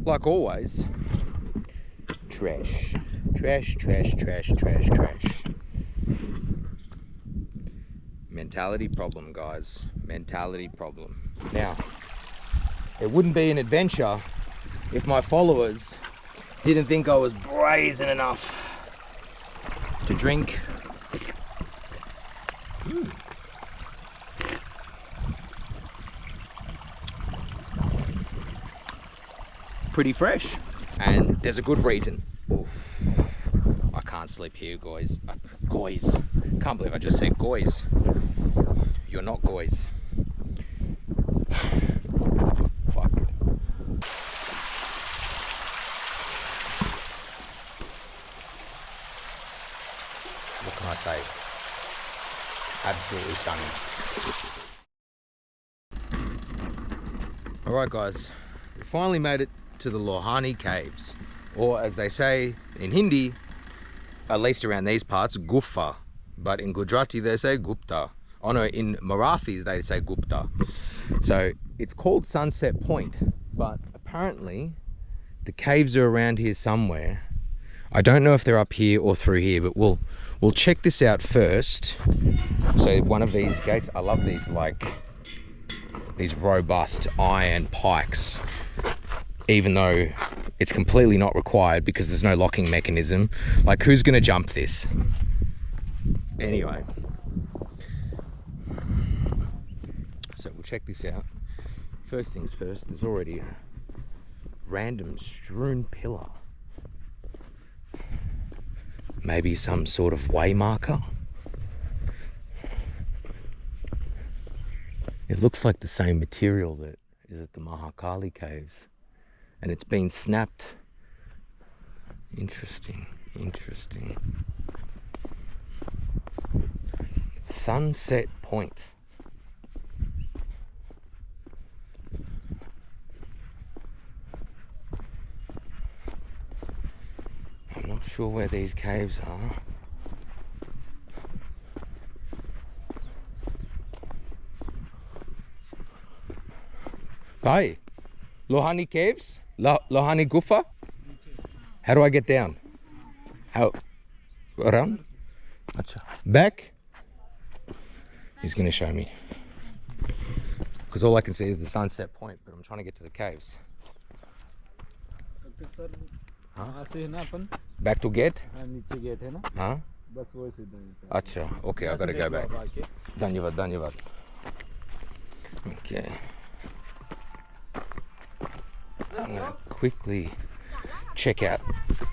like always, trash. Trash, trash, trash, trash, trash. Mentality problem, guys. Mentality problem. Now, it wouldn't be an adventure if my followers didn't think I was brazen enough to drink. Pretty fresh, and there's a good reason. Oof. I can't sleep here, guys. Guys, can't believe I just said guys. You're not guys. Fuck. What can I say? Absolutely stunning. Alright guys, we finally made it to the Lohani Caves, or as they say in Hindi, at least around these parts, Gufa, but in Gujarati they say Gupta. Oh no, in Marathis they say Gupta. So it's called Sunset Point, but apparently the caves are around here somewhere. I don't know if they're up here or through here, but we'll check this out first. So one of these gates, I love these, like these robust iron pikes, even though it's completely not required because there's no locking mechanism. Like, who's gonna jump this? Anyway, so we'll check this out. First things first, there's already a random strewn pillar. Maybe some sort of way marker. It looks like the same material that is at the Mahakali Caves, and it's been snapped. Interesting, interesting. Sunset Point. I'm not sure where these caves are. Hi, Lohani Caves? Lohani Gufa? How do I get down? How? Around? Acha. Back? He's going to show me. Because all I can see is the Sunset Point, but I'm trying to get to the caves. Huh? Back to gate? Huh? Acha. Okay, I gotta go back. Dhanyavad, dhanyavad. Okay. I'm gonna quickly check out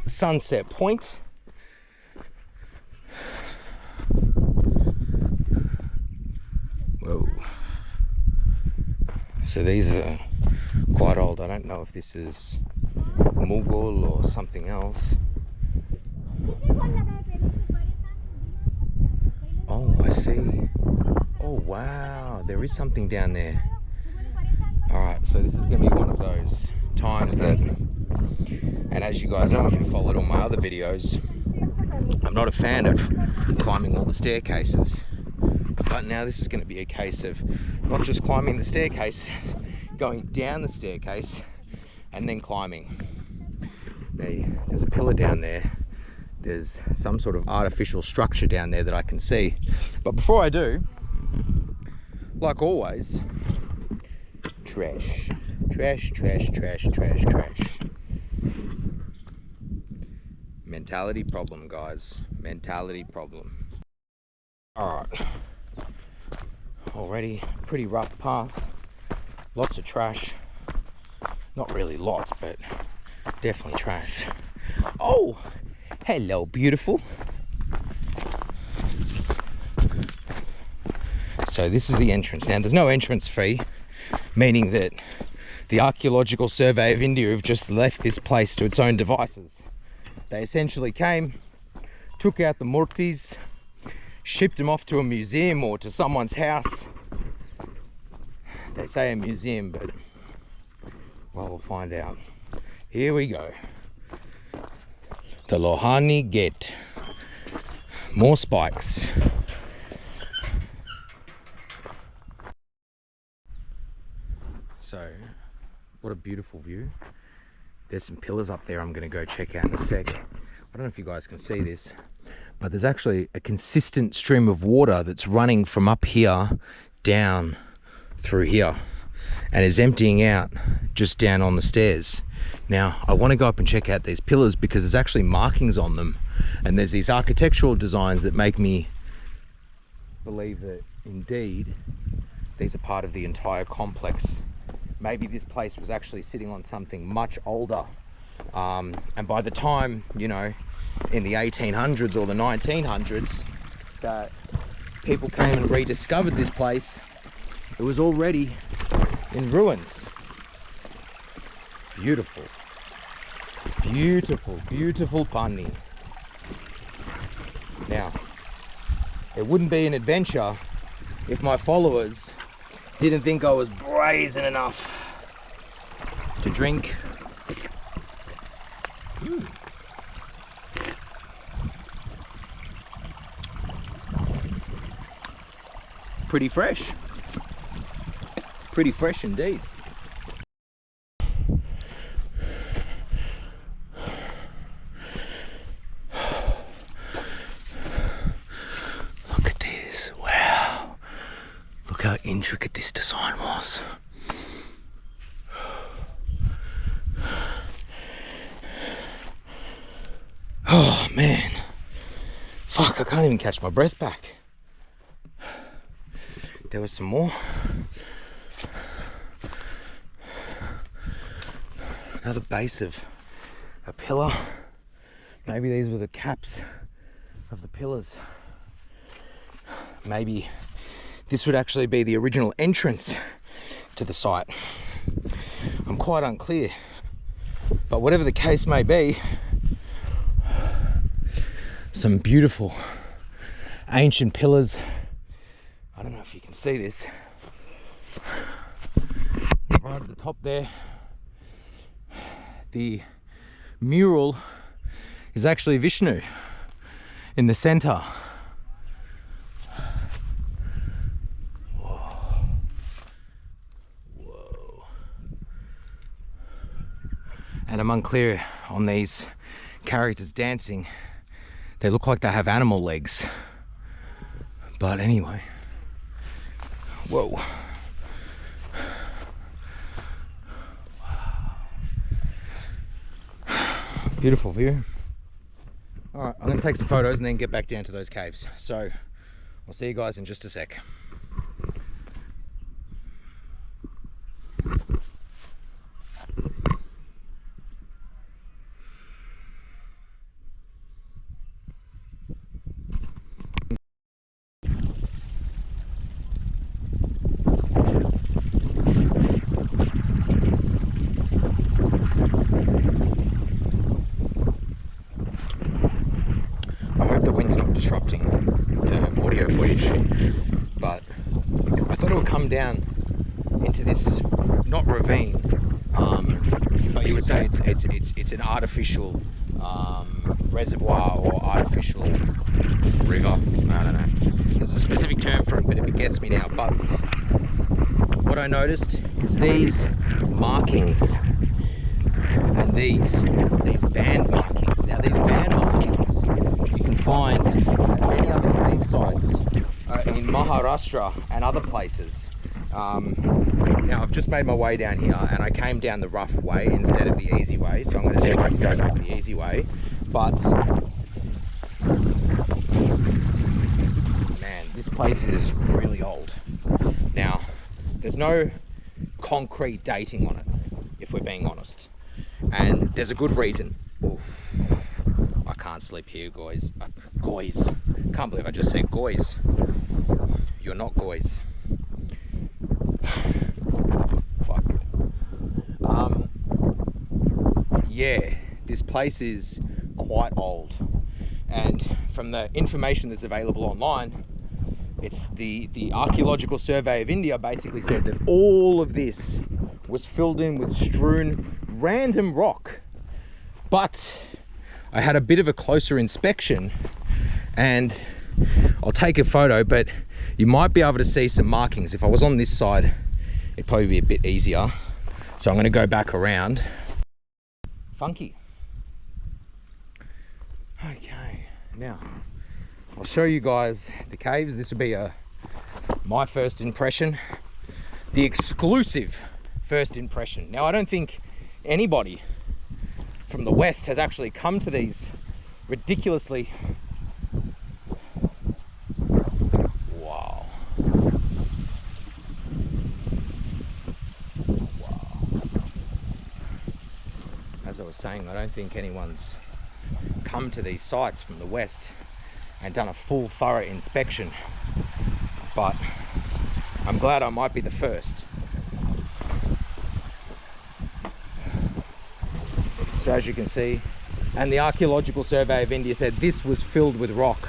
Sunset Point. Whoa. So these are quite old. I don't know if this is Mughal or something else. Oh, I see. Oh wow, there is something down there. Alright, so this is going to be one of those times that, and as you guys know if you followed all my other videos, I'm not a fan of climbing all the staircases. But now this is going to be a case of not just climbing the staircase, going down the staircase and then climbing. There's a pillar down there. There's some sort of artificial structure down there that I can see. But before I do, like always, trash. Trash, trash, trash, trash, trash. Mentality problem, guys. Mentality problem. Alright. Already pretty rough path. Lots of trash. Not really lots, but definitely trash. Oh! Hello, beautiful. So this is the entrance. Now, there's no entrance fee, meaning that the Archaeological Survey of India have just left this place to its own devices. They essentially came, took out the murtis, shipped them off to a museum or to someone's house. They say a museum, but well, we'll find out. Here we go. The Lohani Gate. More spikes. So, what a beautiful view. there's some pillars up there I'm going to go check out in a sec. I don't know if you guys can see this, but there's actually a consistent stream of water that's running from up here down through here and is emptying out just down on the stairs. Now, I want to go up and check out these pillars because there's actually markings on them, and there's these architectural designs that make me believe that indeed these are part of the entire complex. Maybe this place was actually sitting on something much older, and by the time, you know, in the 1800s or the 1900s that people came and rediscovered this place, it was already in ruins. Beautiful, beautiful, beautiful pani. Now, it wouldn't be an adventure if my followers didn't think I was brazen enough to drink. Pretty fresh. Pretty fresh indeed. Look at this. Wow. Look how intricate this design was. Oh man. Fuck, I can't even catch my breath back. There was some more. Another base of a pillar. Maybe these were the caps of the pillars. Maybe this would actually be the original entrance to the site. I'm quite unclear. But whatever the case may be, some beautiful ancient pillars. I don't know if you can see this. Right at the top there, the mural is actually Vishnu in the center. Whoa. Whoa. And I'm unclear on these characters dancing. They look like they have animal legs. But anyway. Whoa. Beautiful view. All right, I'm gonna take some photos and then get back down to those caves. So I'll see you guys in just a sec. Disrupting the audio footage, but I thought it would come down into this, not ravine, but you would say it's an artificial reservoir or artificial river. I don't know. There's a specific term for it, but it gets me now. But what I noticed is these markings and these band markings. Now these band markings you can find at many other cave sites in Maharashtra and other places. Now I've just made my way down here and I came down the rough way instead of the easy way, so I'm going to see if I can go back the easy way. But man, this place is really old. Now there's no concrete dating on it, if we're being honest, and there's a good reason. Oof. I can't sleep here, guys. Guys. Can't believe I just said guys. You're not guys. Fuck. Yeah, this place is quite old. And from the information that's available online, it's the Archaeological Survey of India basically said that all of this was filled in with strewn random rock. But I had a bit of a closer inspection, and I'll take a photo, but you might be able to see some markings. If I was on this side, it'd probably be a bit easier. So I'm going to go back around. funky. Okay, now I'll show you guys the caves. This will be my first impression, the exclusive first impression. Now, I don't think anybody from the West has actually come to these ridiculously... Wow. As I was saying, I don't think anyone's come to these sites from the West and done a full thorough inspection, but I'm glad I might be the first. So as you can see, and the Archaeological Survey of India said this was filled with rock.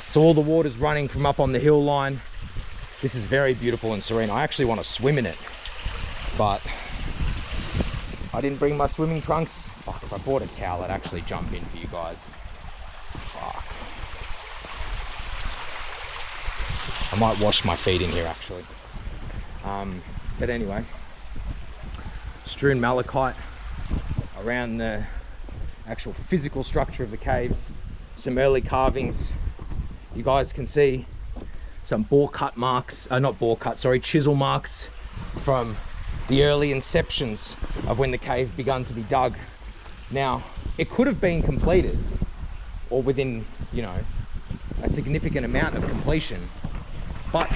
So all the water's running from up on the hill line. This is very beautiful and serene. I actually want to swim in it, but I didn't bring my swimming trunks. Fuck, if I bought a towel, I'd actually jump in for you guys. Fuck. I might wash my feet in here actually. But anyway, strewn malachite around the actual physical structure of the caves. Some early carvings. You guys can see some chisel marks from the early inceptions of when the cave begun to be dug. Now, it could have been completed, or within, a significant amount of completion, but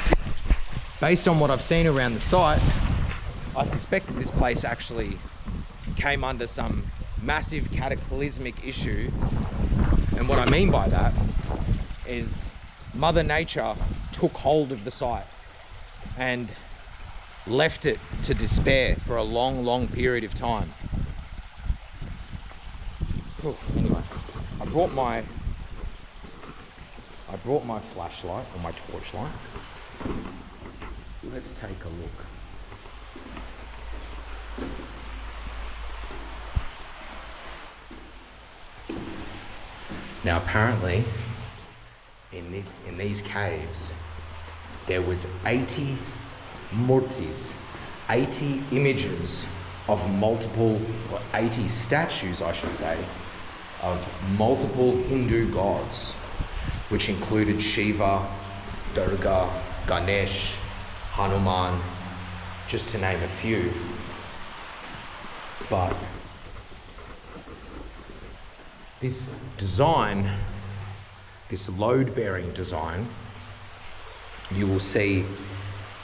based on what I've seen around the site, I suspect that this place actually came under some massive cataclysmic issue. And what I mean by that is Mother Nature took hold of the site and left it to despair for a long period of time. Anyway, I brought my flashlight, or my torchlight. Let's take a look. Now apparently in these caves there was 80 murtis, 80 images of multiple, or 80 statues I should say, of multiple Hindu gods, which included Shiva, Durga, Ganesh, Hanuman, just to name a few. But this design, this load-bearing design, you will see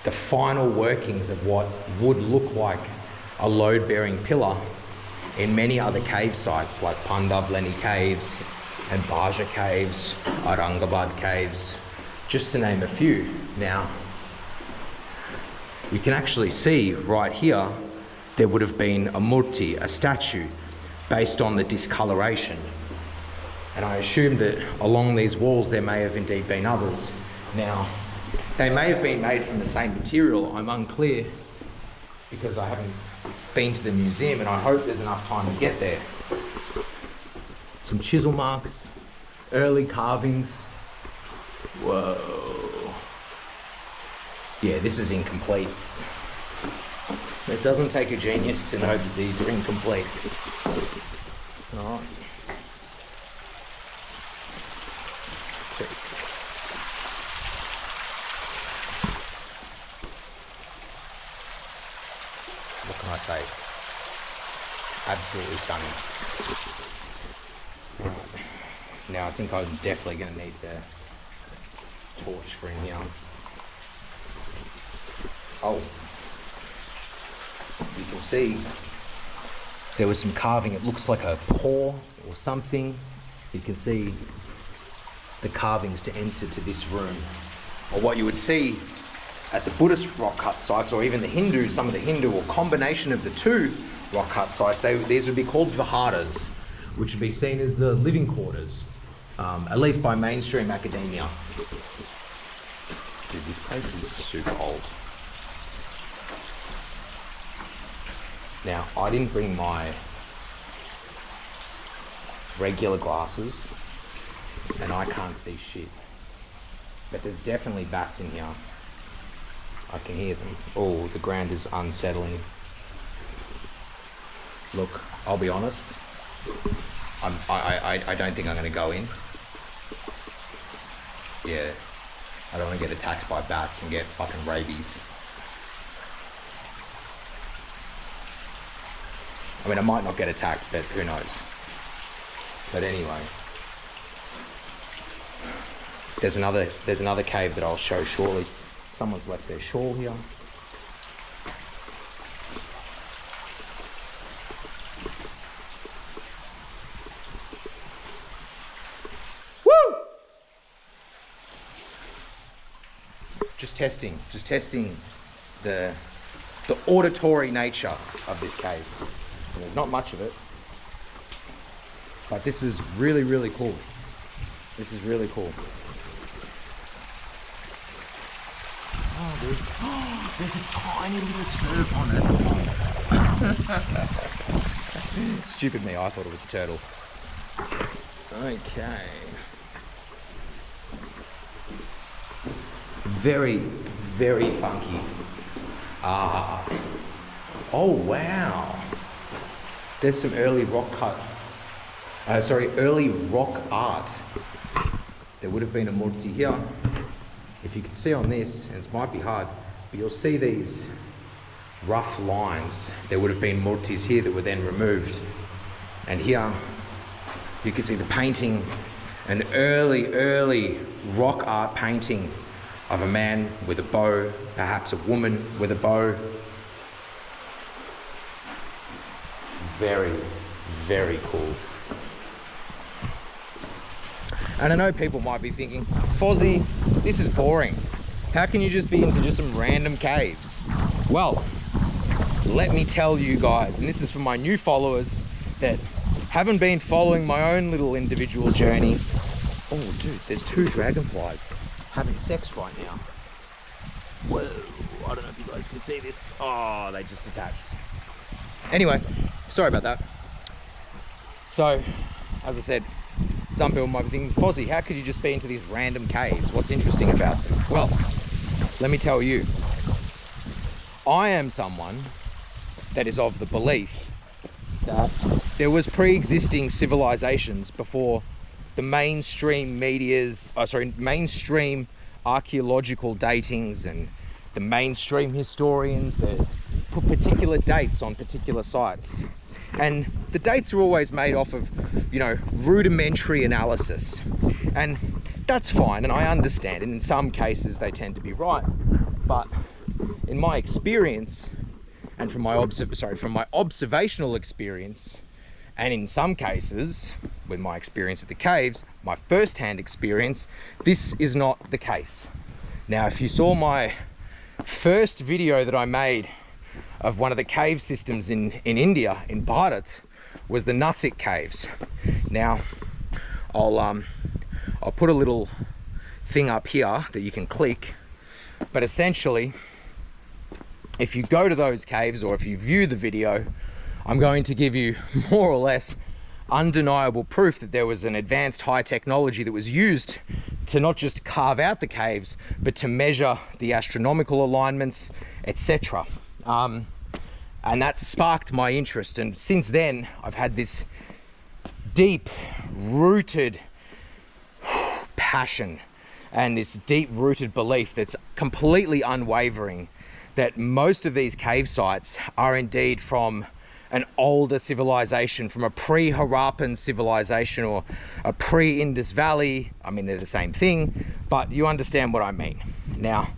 the final workings of what would look like a load-bearing pillar in many other cave sites like Pandavleni Caves and Baja Caves, Aurangabad Caves, just to name a few. Now, you can actually see right here, there would have been a murti, a statue, based on the discoloration. And I assume that along these walls there may have indeed been others. Now, they may have been made from the same material, I'm unclear, because I haven't been to the museum and I hope there's enough time to get there. Some chisel marks, early carvings. Whoa. Yeah, this is incomplete. It doesn't take a genius to know that these are incomplete. All right. What can I say? Absolutely stunning. Right. Now I think I'm definitely going to need the torch for in here. Oh, you can see there was some carving. It looks like a paw or something. You can see the carvings to enter to this room. Or what you would see at the Buddhist rock cut sites, or even the Hindu, some of the Hindu, or combination of the two rock cut sites, these would be called viharas, which would be seen as the living quarters, at least by mainstream academia. Dude, this place is super old. Now, I didn't bring my regular glasses, and I can't see shit. But there's definitely bats in here. I can hear them. Oh, the ground is unsettling. Look, I'll be honest. I don't think I'm going to go in. Yeah, I don't want to get attacked by bats and get fucking rabies. I mean, I might not get attacked, but who knows. But anyway, there's another cave that I'll show shortly. Someone's left their shawl here. Just testing the auditory nature of this cave. And there's not much of it, but this is really, really cool. This is really cool. Oh, there's a tiny little turd on it. Stupid me, I thought it was a turtle. Okay. Very, very funky. Ah. Oh, wow. There's some early early rock art. There would have been a murti here. If you can see on this, and it might be hard, but you'll see these rough lines. There would have been murtis here that were then removed. And here, you can see the painting, an early rock art painting of a man with a bow, perhaps a woman with a bow. Very, very cool. And I know people might be thinking, Fozzie, this is boring. How can you just be into just some random caves? Well, let me tell you guys, and this is for my new followers that haven't been following my own little individual journey. Oh, dude, there's 2 dragonflies having sex right now. Whoa, I don't know if you guys can see this. Oh, they just attached. Anyway, sorry about that. So, as I said, some people might be thinking, Fozzie, how could you just be into these random caves? What's interesting about them? Well, let me tell you. I am someone that is of the belief that there was pre-existing civilizations before the mainstream mainstream archaeological datings and the mainstream historians that put particular dates on particular sites. And the dates are always made off of, rudimentary analysis. And that's fine, and I understand. And in some cases, they tend to be right. But in my experience, and from my observational experience, and in some cases, with my experience at the caves, my first-hand experience, this is not the case. Now, if you saw my first video that I made of one of the cave systems in India, in Bharat, was the Nasik caves. Now, I'll put a little thing up here that you can click, but essentially, if you go to those caves or if you view the video, I'm going to give you more or less undeniable proof that there was an advanced high technology that was used to not just carve out the caves, but to measure the astronomical alignments, etc. And that sparked my interest. And since then, I've had this deep-rooted passion and this deep-rooted belief that's completely unwavering that most of these cave sites are indeed from an older civilization, from a pre-Harappan civilization or a pre-Indus Valley. I mean, they're the same thing, but you understand what I mean. Now,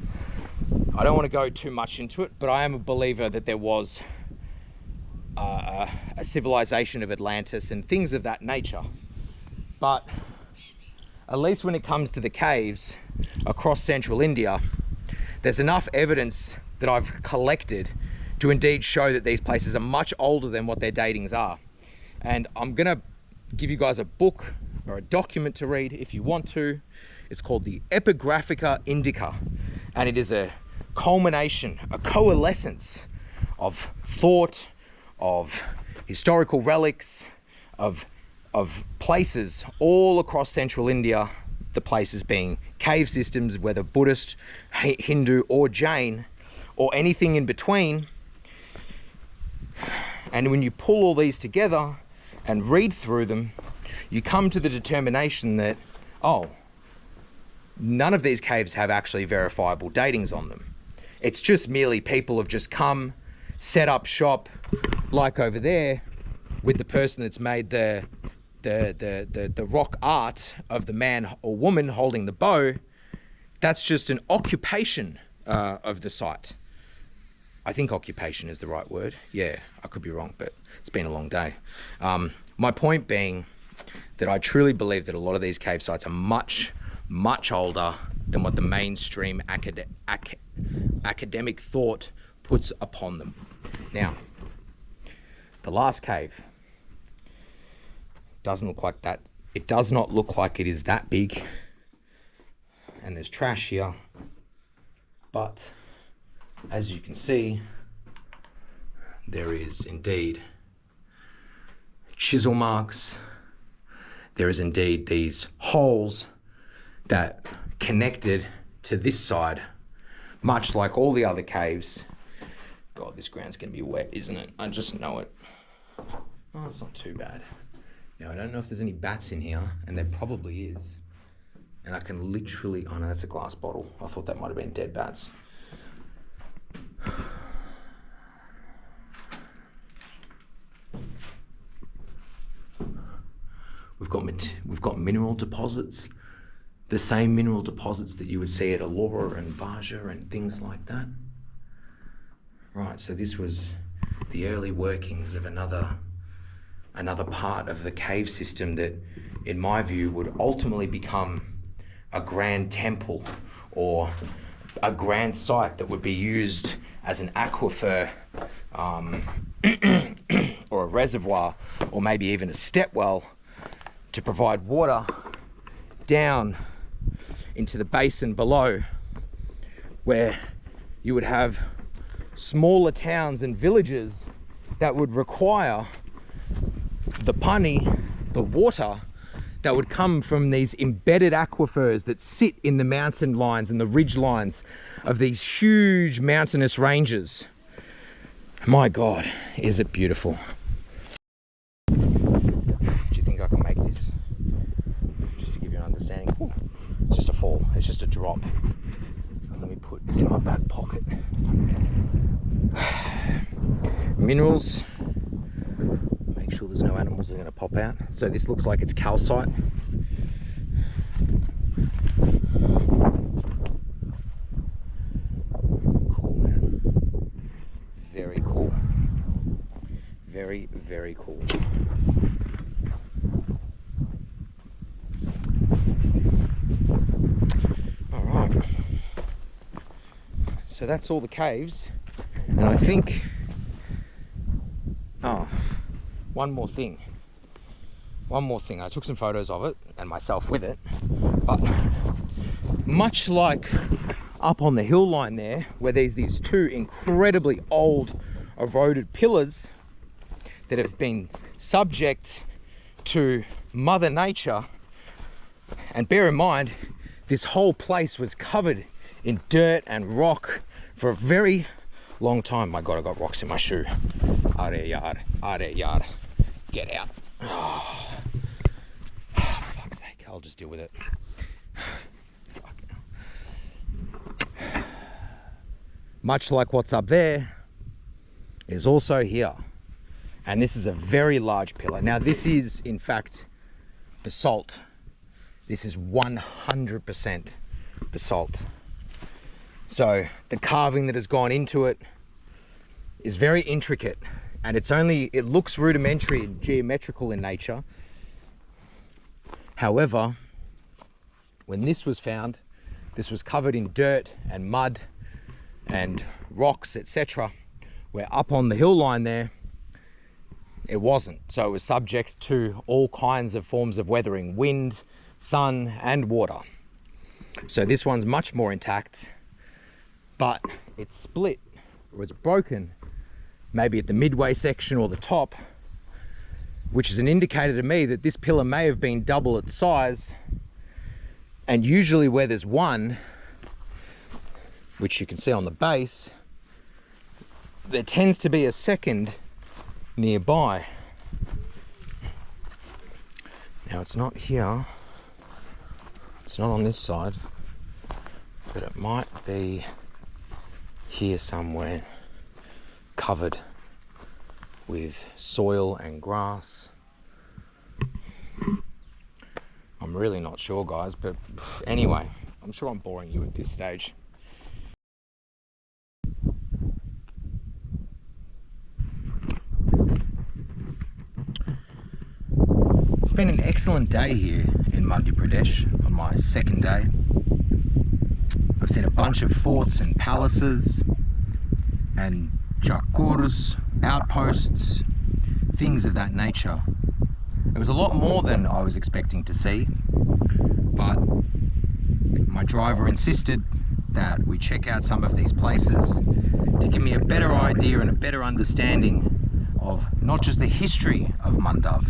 I don't want to go too much into it, but I am a believer that there was a civilization of Atlantis and things of that nature. But at least when it comes to the caves across central India, there's enough evidence that I've collected to indeed show that these places are much older than what their datings are. And I'm gonna give you guys a book or a document to read if you want to. It's called the Epigraphica Indica, and it is a culmination, a coalescence of thought, of historical relics, of places all across central India, the places being cave systems, whether Buddhist, Hindu or Jain, or anything in between. And when you pull all these together and read through them, you come to the determination that, oh, none of these caves have actually verifiable datings on them. It's just merely people have just come, set up shop, like over there with the person that's made the rock art of the man or woman holding the bow. That's just an occupation of the site. I think occupation is the right word. Yeah, I could be wrong, but it's been a long day. My point being that I truly believe that a lot of these cave sites are much, much older than what the mainstream academic thought puts upon them. Now, the last cave doesn't look like that. It does not look like it is that big. And there's trash here. But as you can see, there is indeed chisel marks. There is indeed these holes that connected to this side, much like all the other caves. God, this ground's gonna be wet, isn't it? I just know it. Oh, it's not too bad. Now, I don't know if there's any bats in here, and there probably is. And I can literally, oh no, that's a glass bottle. I thought that might have been dead bats. We've got mineral deposits, the same mineral deposits that you would see at Elora and Baja and things like that. Right, so this was the early workings of another part of the cave system that, in my view, would ultimately become a grand temple or a grand site that would be used as an aquifer or a reservoir, or maybe even a step well, to provide water down into the basin below, where you would have smaller towns and villages that would require the pani, the water that would come from these embedded aquifers that sit in the mountain lines and the ridge lines of these huge mountainous ranges. My God, is it beautiful. Do you think I can make this? Just to give you an understanding. Ooh, it's just a fall, it's just a drop. And let me put this in my back pocket. Minerals. Make sure there's no animals that are going to pop out. So this looks like it's calcite. Cool, man. Very cool. Very, very cool. All right. So that's all the caves. And I think, one more thing. I took some photos of it and myself with it, but much like up on the hill line there, where there's these two incredibly old eroded pillars that have been subject to Mother Nature, and bear in mind, this whole place was covered in dirt and rock for a very long time. My God, I got rocks in my shoe. Are yard, get out. Oh, for fuck's sake, I'll just deal with it. Much like what's up there is also here. And this is a very large pillar. Now this is in fact basalt. This is 100% basalt. So the carving that has gone into it is very intricate, and it looks rudimentary and geometrical in nature. However, when this was found, this was covered in dirt and mud and rocks, etc. Where up on the hill line there, it wasn't. So it was subject to all kinds of forms of weathering, wind, sun, and water. So this one's much more intact, but it's split or it's broken, maybe at the midway section or the top, which is an indicator to me that this pillar may have been double its size. And usually where there's one, which you can see on the base, there tends to be a second nearby. Now it's not here, it's not on this side, but it might be here somewhere, covered with soil and grass. I'm really not sure, guys, but anyway, I'm sure I'm boring you at this stage. It's been an excellent day here in Madhya Pradesh on my second day. I've seen a bunch of forts and palaces and jakurs, outposts, things of that nature. It was a lot more than I was expecting to see, but my driver insisted that we check out some of these places to give me a better idea and a better understanding of not just the history of Mandu,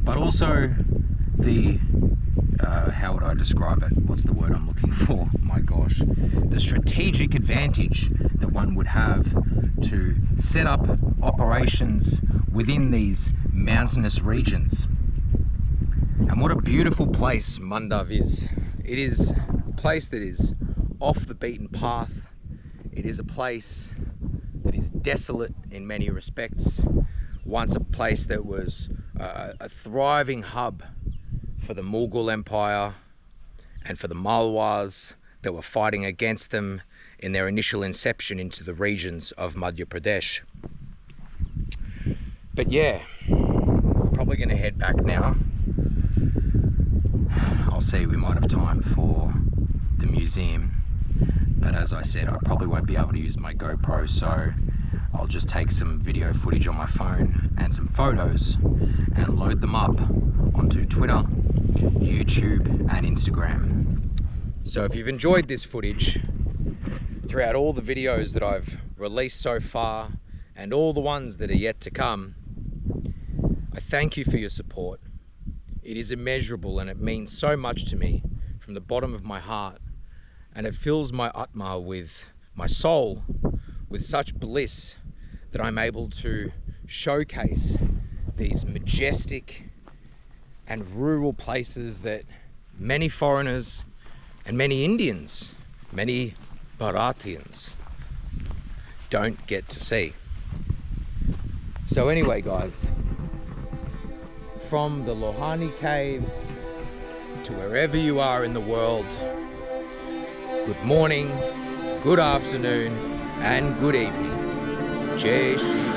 but also the, how would I describe it? What's the word I'm looking for? My gosh. The strategic advantage that one would have to set up operations within these mountainous regions. And what a beautiful place Mandu is. It is a place that is off the beaten path. It is a place that is desolate in many respects. Once a place that was a thriving hub for the Mughal Empire and for the Malwas that were fighting against them in their initial inception into the regions of Madhya Pradesh. But yeah, I'm probably going to head back now. I'll see, we might have time for the museum, but as I said, I probably won't be able to use my GoPro, so I'll just take some video footage on my phone and some photos and load them up onto Twitter, YouTube and Instagram. So if you've enjoyed this footage throughout all the videos that I've released so far and all the ones that are yet to come, I thank you for your support. It is immeasurable and it means so much to me from the bottom of my heart, and it fills my atma, with my soul, with such bliss that I'm able to showcase these majestic and rural places that many foreigners and many Indians, many Bharatians don't get to see. So anyway, guys, from the Lohani Caves to wherever you are in the world, good morning, good afternoon, and good evening. Jai Shri